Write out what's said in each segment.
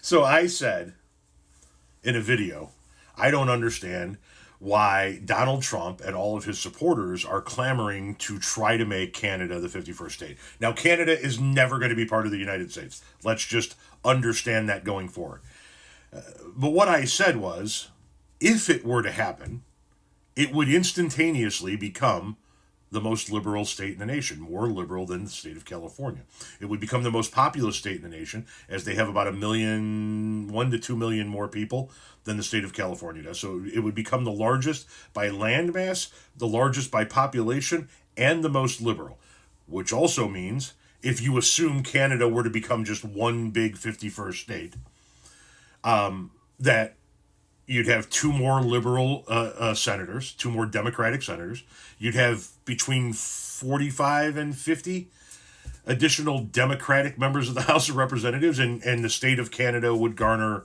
So I said in a video, I don't understand why Donald Trump and all of his supporters are clamoring to try to make Canada the 51st state. Now, Canada is never going to be part of the United States. Let's just understand that going forward. But what I said was, if it were to happen, it would instantaneously become the most liberal state in the nation, more liberal than the state of California. It would become the most populous state in the nation, as they have about 1 to 2 million more people than the state of California does. So it would become the largest by land mass, the largest by population, and the most liberal, which also means if you assume Canada were to become just one big 51st state, that you'd have two more liberal senators, two more Democratic senators. You'd have between 45 and 50 additional Democratic members of the House of Representatives, and the state of Canada would garner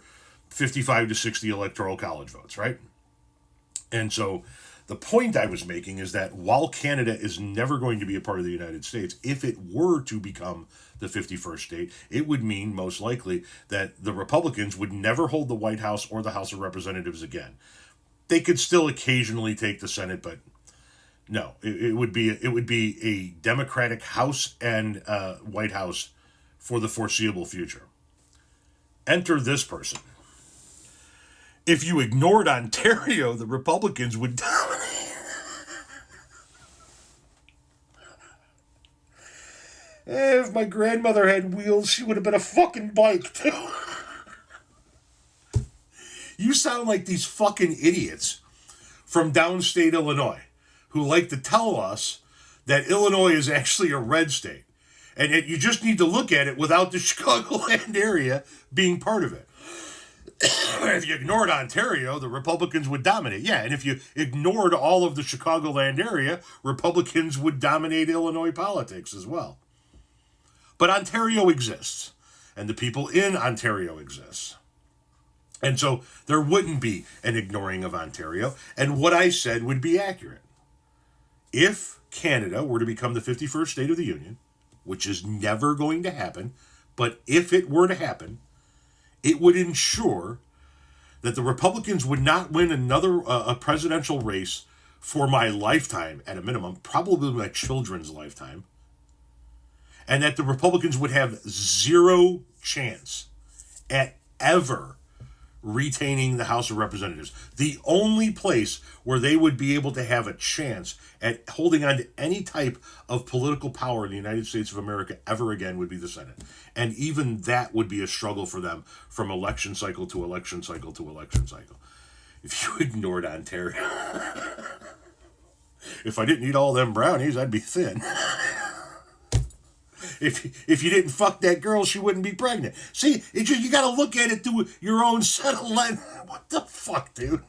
55 to 60 electoral college votes, right? And so the point I was making is that while Canada is never going to be a part of the United States, if it were to become the 51st state, it would mean most likely that the Republicans would never hold the White House or the House of Representatives again. They could still occasionally take the Senate, but no, it would be a Democratic House and White House for the foreseeable future. Enter this person. If you ignored Ontario, the Republicans would dominate. If my grandmother had wheels, she would have been a fucking bike, too. You sound like these fucking idiots from downstate Illinois who like to tell us that Illinois is actually a red state. And you just need to look at it without the Chicagoland area being part of it. If you ignored Ontario, the Republicans would dominate. Yeah, and if you ignored all of the Chicagoland area, Republicans would dominate Illinois politics as well. But Ontario exists, and the people in Ontario exist. And so there wouldn't be an ignoring of Ontario, and what I said would be accurate. If Canada were to become the 51st state of the Union, which is never going to happen, but if it were to happen, it would ensure that the Republicans would not win another a presidential race for my lifetime, at a minimum, probably my children's lifetime, and that the Republicans would have zero chance at ever retaining the House of Representatives. The only place where they would be able to have a chance at holding on to any type of political power in the United States of America ever again would be the Senate. And even that would be a struggle for them from election cycle to election cycle to election cycle. If you ignored Ontario, if I didn't eat all them brownies, I'd be thin. If you didn't fuck that girl, she wouldn't be pregnant. See, you got to look at it through your own set of lens. What the fuck, dude?